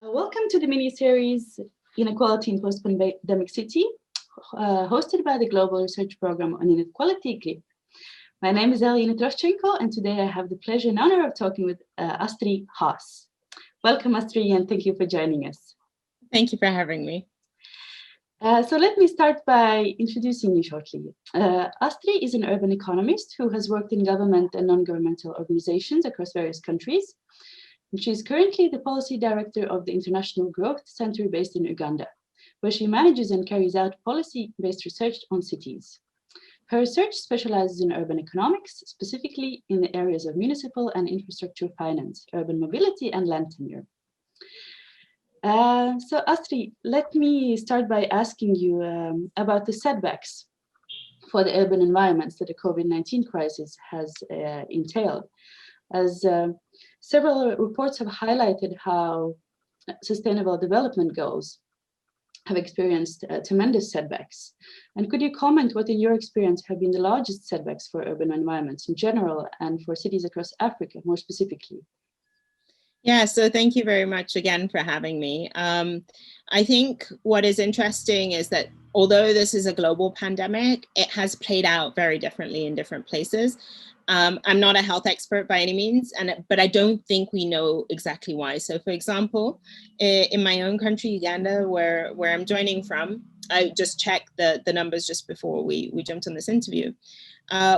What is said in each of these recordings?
Welcome to the mini-series Inequality in Post-Pandemic City, hosted by the Global Research Program on Inequality. My name is Elina Troscenko, and today I have the pleasure and honor of talking with Astrid Haas. Welcome, Astrid, and thank you for joining us. Thank you for having me. So let me start by introducing you shortly. Astrid is an urban economist who has worked in government and non-governmental organizations across various countries. She is currently the policy director of the International Growth Center based in Uganda, where she manages and carries out policy-based research on cities. Her research specializes in urban economics, specifically in the areas of municipal and infrastructure finance, urban mobility, and land tenure. So Astrid, let me start by asking you about the setbacks for the urban environments that the COVID-19 crisis has entailed. As several reports have highlighted how sustainable development goals have experienced tremendous setbacks. And could you comment what in your experience have been the largest setbacks for urban environments in general and for cities across Africa more specifically? Yeah, so thank you very much again for having me. I think what is interesting is that although this is a global pandemic, it has played out very differently in different places. I'm not a health expert by any means, but I don't think we know exactly why. So for example, in my own country, Uganda, where I'm joining from, I just checked the numbers just before we jumped on this interview.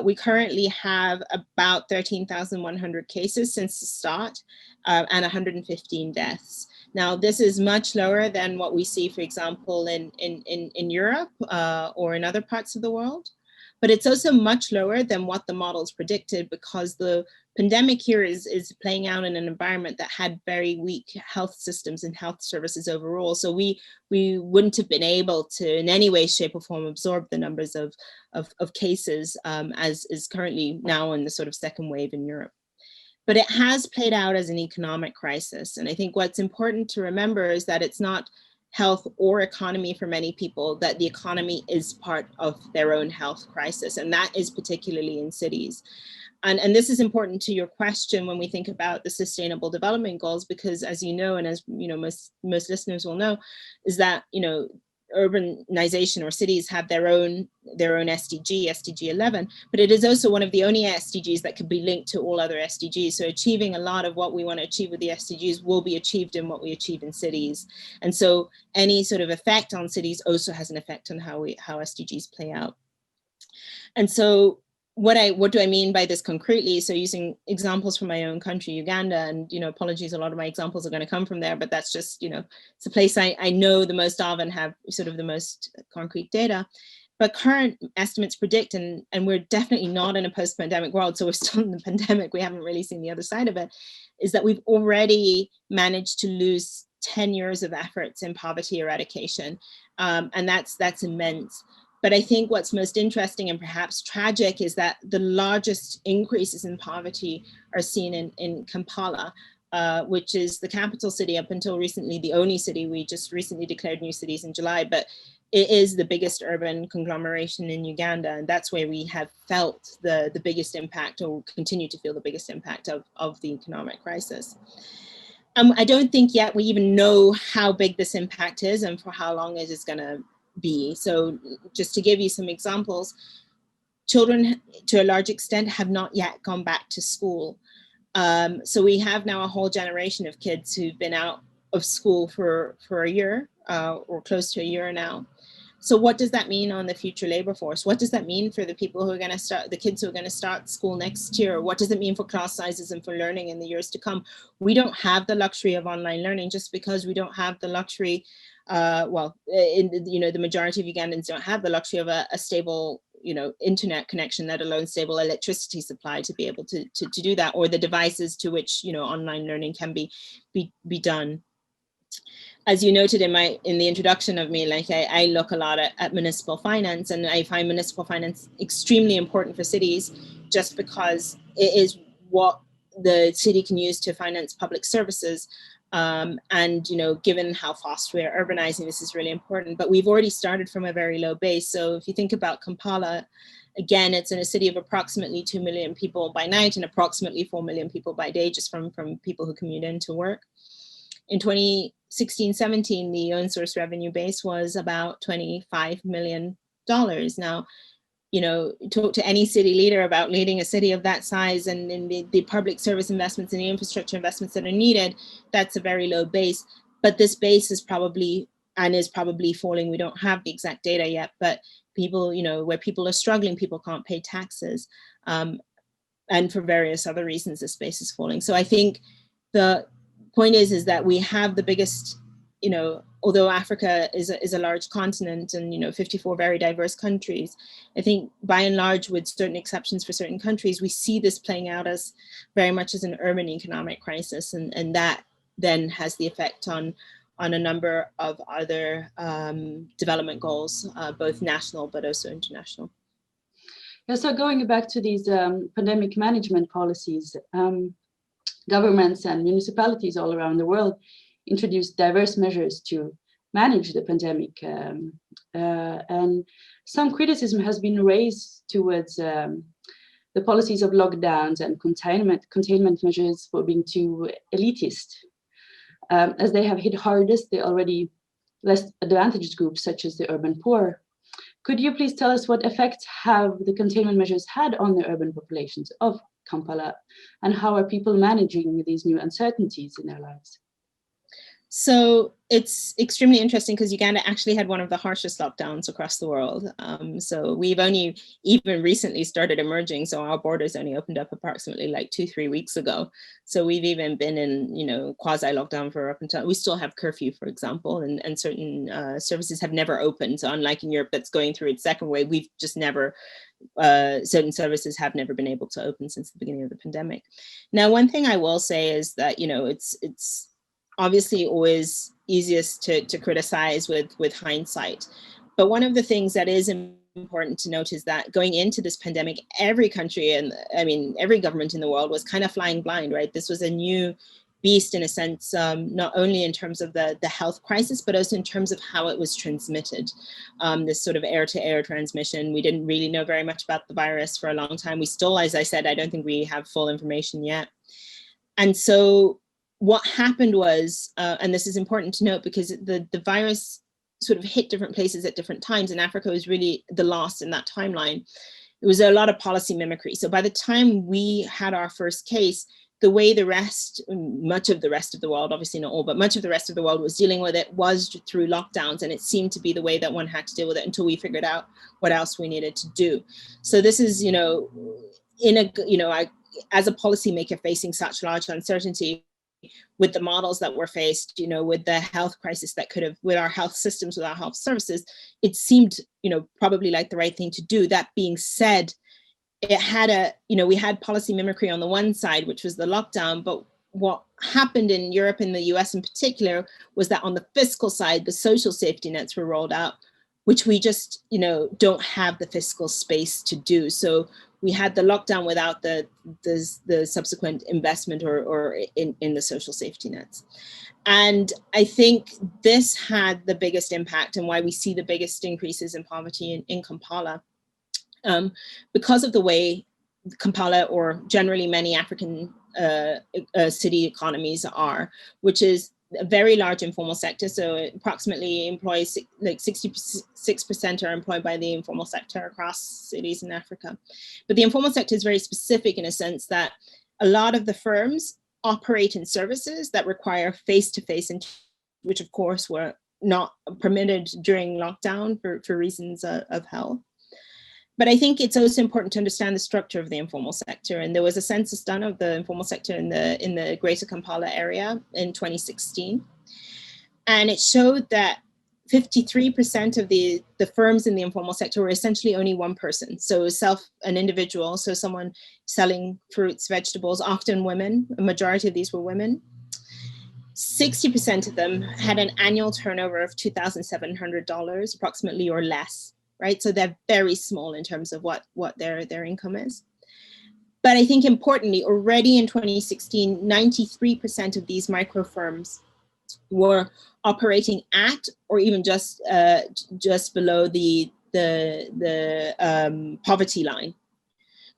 We currently have about 13,100 cases since the start and 115 deaths. Now, this is much lower than what we see, for example, in Europe or in other parts of the world. But it's also much lower than what the models predicted because the pandemic here is playing out in an environment that had very weak health systems and health services overall. So we wouldn't have been able to in any way, shape or form absorb the numbers of cases as is currently now in the sort of second wave in Europe. But it has played out as an economic crisis. And I think what's important to remember is that it's not health or economy for many people, that the economy is part of their own health crisis. And that is particularly in cities. And this is important to your question when we think about the Sustainable Development Goals, because as you know, and as you know, most listeners will know, is that, you know, urbanization or cities have their own SDG 11, but it is also one of the only SDGs that could be linked to all other SDGs. So achieving a lot of what we want to achieve with the SDGs will be achieved in what we achieve in cities. And so any sort of effect on cities also has an effect on how SDGs play out. And so what do I mean by this concretely? So using examples from my own country, Uganda, and, you know, apologies, a lot of my examples are going to come from there, but that's just, you know, it's a place I know the most of and have sort of the most concrete data. But current estimates predict, and we're definitely not in a post-pandemic world, so we're still in the pandemic, we haven't really seen the other side of it, is that we've already managed to lose 10 years of efforts in poverty eradication. And that's immense. But I think what's most interesting and perhaps tragic is that the largest increases in poverty are seen in Kampala, which is the capital city, up until recently, the only city. We just recently declared new cities in July, but it is the biggest urban conglomeration in Uganda. And that's where we have felt the biggest impact, or continue to feel the biggest impact of the economic crisis. I don't think yet we even know how big this impact is and for how long it is going to be. So just to give you some examples, children to a large extent have not yet gone back to school. So we have now a whole generation of kids who've been out of school for a year or close to a year now. So what does that mean on the future labor force? What does that mean for the people who are going to start, the kids who are going to start school next year? What does it mean for class sizes and for learning in the years to come? We don't have the luxury of online learning just because we don't have the luxury. The majority of Ugandans don't have the luxury of a stable, internet connection, let alone stable electricity supply to be able to do that, or the devices to which, online learning can be done. As you noted in the introduction of me, I look a lot at municipal finance, and I find municipal finance extremely important for cities just because it is what the city can use to finance public services. And, given how fast we're urbanizing, this is really important, but we've already started from a very low base. So if you think about Kampala, again, it's in a city of approximately 2 million people by night and approximately 4 million people by day, just from people who commute in to work. In 2016-17, the own source revenue base was about $25 million. Now, you know, talk to any city leader about leading a city of that size, and in the public service investments and the infrastructure investments that are needed, that's a very low base. But this base is probably falling. We don't have the exact data yet, but people, you know, where people are struggling, people can't pay taxes. And for various other reasons, this base is falling. So I think the point is that we have the biggest, you know, although Africa is a large continent and, you know, 54 very diverse countries, I think by and large, with certain exceptions for certain countries, we see this playing out as very much as an urban economic crisis. And that then has the effect on a number of other development goals, both national but also international. Yeah, so going back to these pandemic management policies, governments and municipalities all around the world introduced diverse measures to manage the pandemic. And some criticism has been raised towards the policies of lockdowns and containment measures for being too elitist, as they have hit hardest the already less advantaged groups, such as the urban poor. Could you please tell us what effects have the containment measures had on the urban populations of Kampala, and how are people managing these new uncertainties in their lives? So it's extremely interesting because Uganda actually had one of the harshest lockdowns across the world. So we've only even recently started emerging. So our borders only opened up approximately like 2-3 weeks ago. So we've even been in, you know, quasi lockdown for up until, we still have curfew, for example, and certain services have never opened. So unlike in Europe that's going through its second wave, we've just never, certain services have never been able to open since the beginning of the pandemic. Now, one thing I will say is that, you know, it's obviously always easiest to criticize with hindsight. But one of the things that is important to note is that going into this pandemic, every country and I mean, every government in the world was kind of flying blind, right? This was a new beast in a sense, not only in terms of the health crisis, but also in terms of how it was transmitted. This sort of air-to-air transmission. We didn't really know very much about the virus for a long time. We still, as I said, I don't think we have full information yet. And so what happened was, and this is important to note because the virus sort of hit different places at different times, and Africa was really the last in that timeline. There was a lot of policy mimicry. So by the time we had our first case, the way much of the rest of the world, obviously not all, but much of the rest of the world was dealing with it was through lockdowns. And it seemed to be the way that one had to deal with it until we figured out what else we needed to do. So this is, you know, as a policymaker facing such large uncertainty, with the models that were faced, you know, with the health crisis that could have, with our health systems, with our health services, it seemed, you know, probably like the right thing to do. That being said, it had we had policy mimicry on the one side, which was the lockdown, but what happened in Europe and the US in particular was that on the fiscal side, the social safety nets were rolled out, which we just, you know, don't have the fiscal space to do. So we had the lockdown without the subsequent investment or in the social safety nets. And I think this had the biggest impact and why we see the biggest increases in poverty in Kampala. Because of the way Kampala or generally many African city economies are, which is a very large informal sector. So it approximately employs like 66% are employed by the informal sector across cities in Africa. But the informal sector is very specific in a sense that a lot of the firms operate in services that require face-to-face, which of course were not permitted during lockdown for reasons of health. But I think it's also important to understand the structure of the informal sector. And there was a census done of the informal sector in the greater Kampala area in 2016. And it showed that 53% of the firms in the informal sector were essentially only one person. So an individual, so someone selling fruits, vegetables, often women, a majority of these were women. 60% of them had an annual turnover of $2,700 approximately or less. Right, so they're very small in terms of what their income is. But I think importantly, already in 2016, 93% of these micro firms were operating at or even just below the poverty line.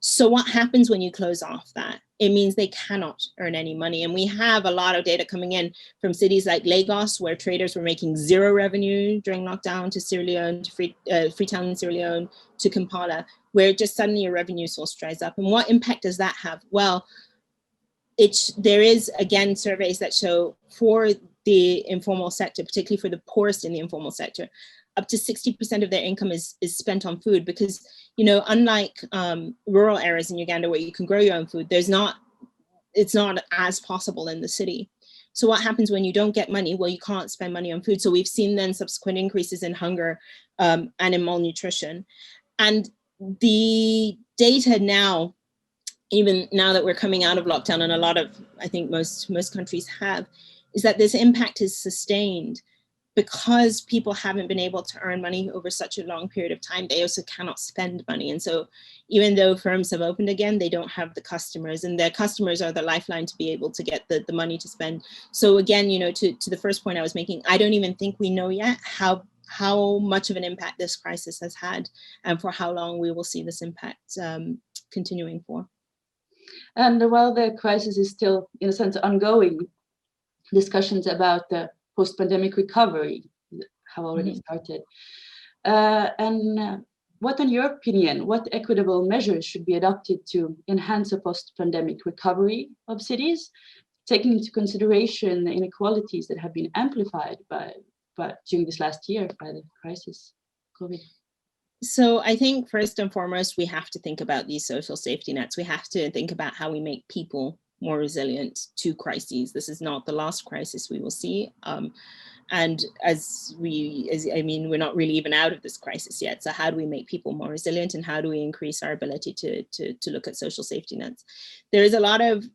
So what happens when you close off that? it means they cannot earn any money. And we have a lot of data coming in from cities like Lagos, where traders were making zero revenue during lockdown, to Sierra Leone, to Freetown in Sierra Leone, to Kampala, where just suddenly your revenue source dries up. And what impact does that have? Well, there is, again, surveys that show for the informal sector, particularly for the poorest in the informal sector, up to 60% of their income is spent on food, because, you know, unlike rural areas in Uganda where you can grow your own food, it's not as possible in the city. So what happens when you don't get money? Well, you can't spend money on food. So we've seen then subsequent increases in hunger and in malnutrition. And the data now, even now that we're coming out of lockdown, and a lot of, I think most countries have, is that this impact is sustained because people haven't been able to earn money over such a long period of time. They also cannot spend money. And so even though firms have opened again, they don't have the customers, and their customers are the lifeline to be able to get the money to spend. So again, you know, to the first point I was making, I don't even think we know yet how much of an impact this crisis has had, and for how long we will see this impact continuing for. And while the crisis is still, in a sense, ongoing, discussions about the post-pandemic recovery have already started. What, in your opinion, what equitable measures should be adopted to enhance a post-pandemic recovery of cities, taking into consideration the inequalities that have been amplified during this last year by the crisis, COVID? So I think first and foremost, we have to think about these social safety nets. We have to think about how we make people more resilient to crises. This is not the last crisis we will see. And we're not really even out of this crisis yet. So how do we make people more resilient, and how do we increase our ability to look at social safety nets? There is a lot of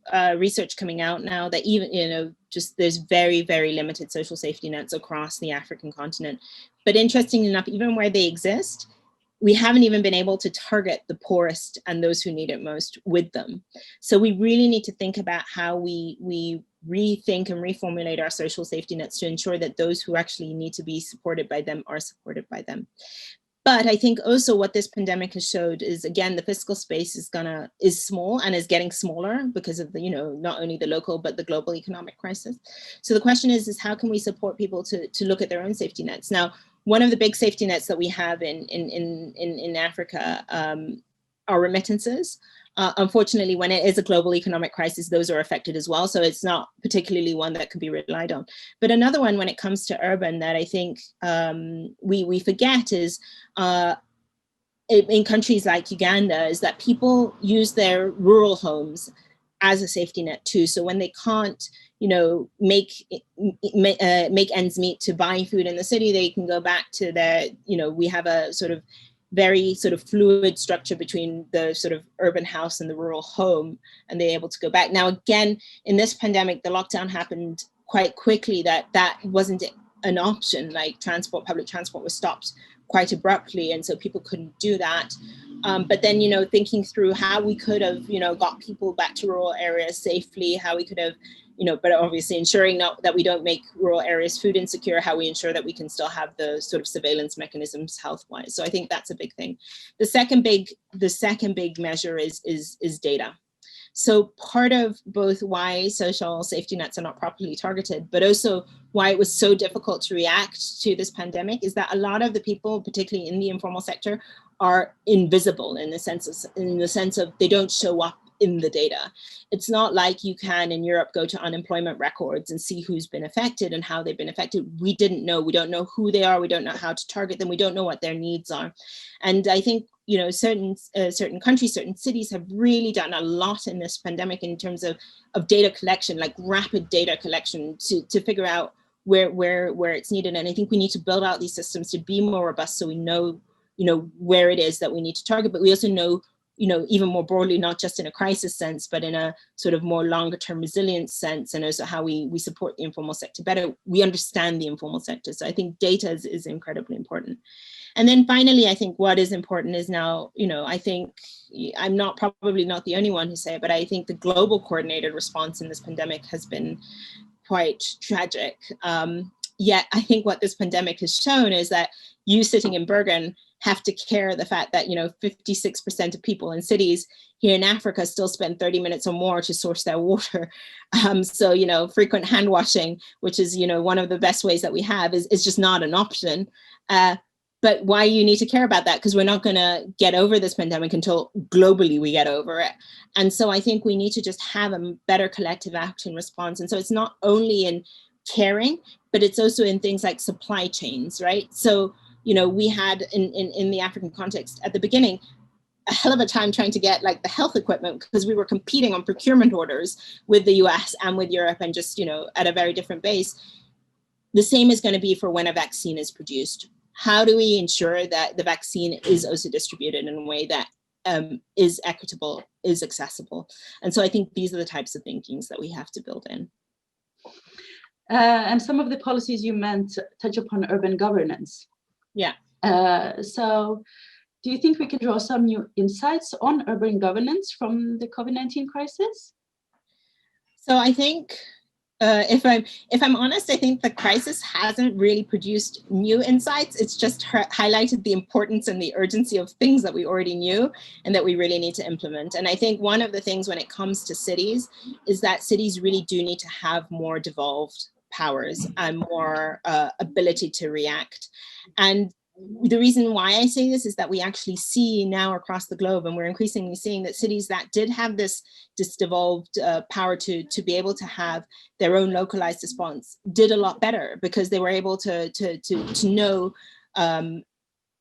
research coming out now that even, you know, just there's very, very limited social safety nets across the African continent. But interestingly enough, even where they exist, we haven't even been able to target the poorest and those who need it most with them. So we really need to think about how we rethink and reformulate our social safety nets to ensure that those who actually need to be supported by them are supported by them. But I think also what this pandemic has showed is, again, the fiscal space is small and is getting smaller because of the, you know, not only the local, but the global economic crisis. So the question is how can we support people to look at their own safety nets? Now, one of the big safety nets that we have in Africa are remittances. Unfortunately, when it is a global economic crisis, those are affected as well. So it's not particularly one that can be relied on. But another one when it comes to urban that I think we forget is in countries like Uganda, is that people use their rural homes as a safety net too. So when they can't, you know, make ends meet to buy food in the city, they can go back to their, you know, we have a sort of very sort of fluid structure between the sort of urban house and the rural home, and they're able to go back. Now, again, in this pandemic, the lockdown happened quite quickly, that wasn't an option. Like public transport was stopped quite abruptly, and so people couldn't do that. But then, you know, thinking through how we could have, you know, got people back to rural areas safely, how we could have, you know, but obviously ensuring that we don't make rural areas food insecure, how we ensure that we can still have the sort of surveillance mechanisms health-wise. So I think that's a big thing. The second big measure is data. So part of both why social safety nets are not properly targeted, but also why it was so difficult to react to this pandemic, is that a lot of the people, particularly in the informal sector, are invisible in the sense of they don't show up in the data. It's not like you can in Europe go to unemployment records and see who's been affected and how they've been affected. We don't know who they are. We don't know how to target them. We don't know what their needs are. And I think, you know, certain countries, certain cities have really done a lot in this pandemic in terms of data collection, like rapid data collection to figure out where it's needed. And I think we need to build out these systems to be more robust, so we know, you know, where it is that we need to target, but we also know, you know, even more broadly, not just in a crisis sense, but in a sort of more longer term resilience sense, and also how we support the informal sector better. We understand the informal sector. So I think data is incredibly important. And then finally, I think what is important is now, you know, I think I'm probably not the only one who say it, but I think the global coordinated response in this pandemic has been quite tragic. Yet I think what this pandemic has shown is that you sitting in Bergen have to care the fact that, 56% of people in cities here in Africa still spend 30 minutes or more to source their water. So, frequent hand washing, which is, one of the best ways that we have, is just not an option. But why you need to care about that? Because we're not going to get over this pandemic until globally we get over it. And so I think we need to just have a better collective action response. And so it's not only in caring, but it's also in things like supply chains, right? So, we had in the African context at the beginning, a hell of a time trying to get like the health equipment, because we were competing on procurement orders with the US and with Europe, and just, at a very different base. The same is going to be for when a vaccine is produced. How do we ensure that the vaccine is also distributed in a way that is equitable, is accessible? And so I think these are the types of thinkings that we have to build in. And some of the policies you meant touch upon urban governance. Yeah. So do you think we can draw some new insights on urban governance from the COVID-19 crisis? So I think, if I'm honest, I think the crisis hasn't really produced new insights. It's just highlighted the importance and the urgency of things that we already knew and that we really need to implement. And I think one of the things when it comes to cities is that cities really do need to have more devolved powers and more ability to react. And the reason why I say this is that we actually see now across the globe, and we're increasingly seeing that cities that did have this devolved power to be able to have their own localized response did a lot better, because they were able to know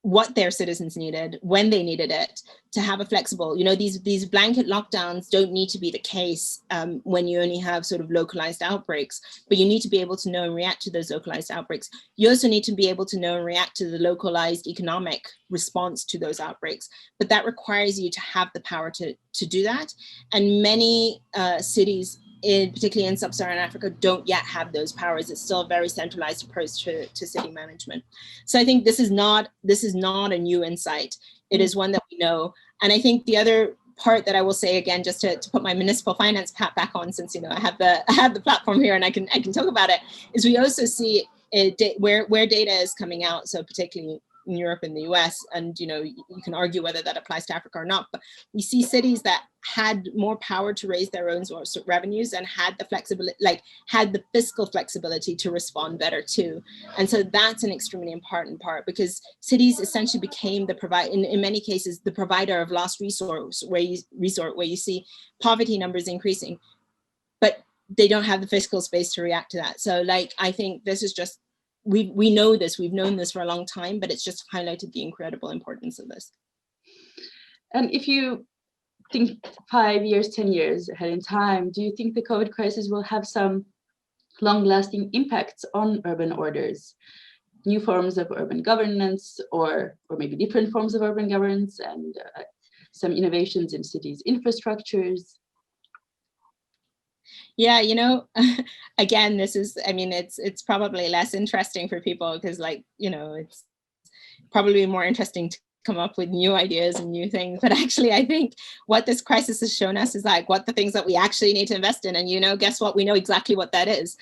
what their citizens needed, when they needed it, to have a flexible, these blanket lockdowns don't need to be the case when you only have sort of localized outbreaks, but you need to be able to know and react to those localized outbreaks. You also need to be able to know and react to the localized economic response to those outbreaks, but that requires you to have the power to do that. And many cities, particularly in sub-Saharan Africa, don't yet have those powers. It's still a very centralized approach to city management. So I think this is not a new insight. It is one that we know. And I think the other part that I will say, again, just to put my municipal finance hat back on, since I have the platform here and I can talk about it, is we also see where data is coming out. So particularly in Europe and the US, and you can argue whether that applies to Africa or not, but we see cities that had more power to raise their own revenues and had the flexibility, had the fiscal flexibility to respond better too. And so that's an extremely important part, because cities essentially became the provider, in many cases, the provider of last resort, where you see poverty numbers increasing, but they don't have the fiscal space to react to that. So I think this is just, we know this, we've known this for a long time, but it's just highlighted the incredible importance of this. And if you think 5 years, 10 years ahead in time, do you think the COVID crisis will have some long-lasting impacts on urban orders, new forms of urban governance, or maybe different forms of urban governance, and some innovations in cities' infrastructures? Yeah, again, this is, it's probably less interesting for people, because it's probably more interesting to come up with new ideas and new things. But actually, I think what this crisis has shown us is what the things that we actually need to invest in. And guess what? We know exactly what that is.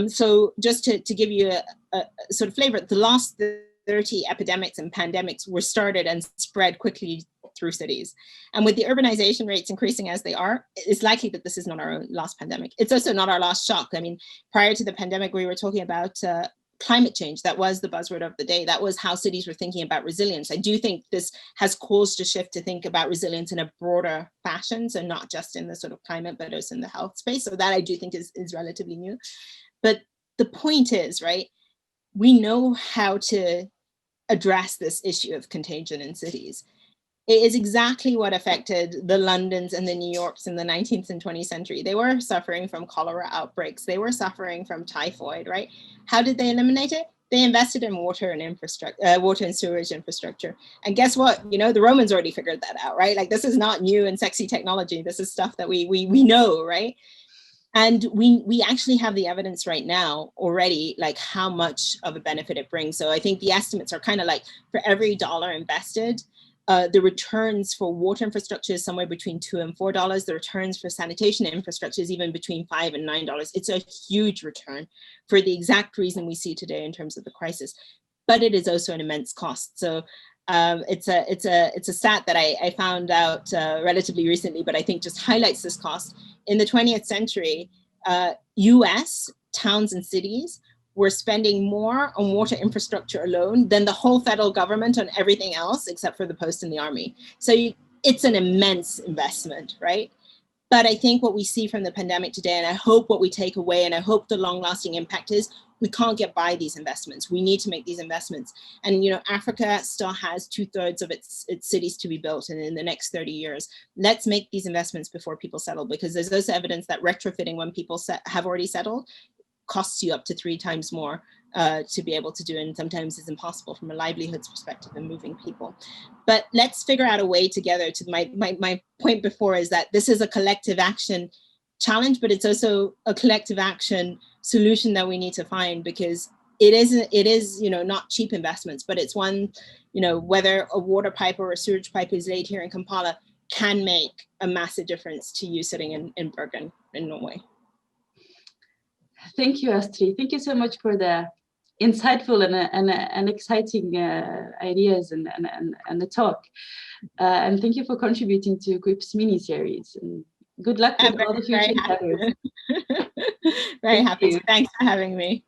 So just to give you a sort of flavor, the last 30 epidemics and pandemics were started and spread quickly through cities. And with the urbanization rates increasing as they are, it's likely that this is not our last pandemic. It's also not our last shock. Prior to the pandemic, we were talking about climate change. That was the buzzword of the day. That was how cities were thinking about resilience. I do think this has caused a shift to think about resilience in a broader fashion. So not just in the sort of climate, but also in the health space. So that I do think is relatively new. But the point is, right, we know how to address this issue of contagion in cities. It is exactly what affected the Londons and the New Yorks in the 19th and 20th century. They were suffering from cholera outbreaks. They were suffering from typhoid, right? How did they eliminate it? They invested in water and sewage infrastructure. And guess what? The Romans already figured that out, right? This is not new and sexy technology. This is stuff that we know, right? And we actually have the evidence right now already, how much of a benefit it brings. So I think the estimates are kind of for every dollar invested, the returns for water infrastructure is somewhere between $2 and $4. The returns for sanitation infrastructure is even between $5 and $9. It's a huge return for the exact reason we see today in terms of the crisis, but it is also an immense cost. So It's a stat that I found out relatively recently, but I think just highlights this cost. In the 20th century, US towns and cities were spending more on water infrastructure alone than the whole federal government on everything else except for the post and the army. So it's an immense investment, right? But I think what we see from the pandemic today, and I hope what we take away, and I hope the long-lasting impact is, we can't get by these investments. We need to make these investments. And Africa still has 2/3 of its cities to be built in the next 30 years. Let's make these investments before people settle, because there's also evidence that retrofitting when people have already settled costs you up to 3 times more to be able to do, and sometimes it's impossible from a livelihoods perspective and moving people. But let's figure out a way together to, my point before is that this is a collective action challenge, but it's also a collective action solution that we need to find, because it is not cheap investments, but it's one, whether a water pipe or a sewage pipe is laid here in Kampala can make a massive difference to you sitting in Bergen in Norway. Thank you, Astrid. Thank you so much for the insightful and exciting ideas and the talk. And thank you for contributing to GRIP's mini-series. And good luck with all the future endeavors. Very happy. Thanks for having me.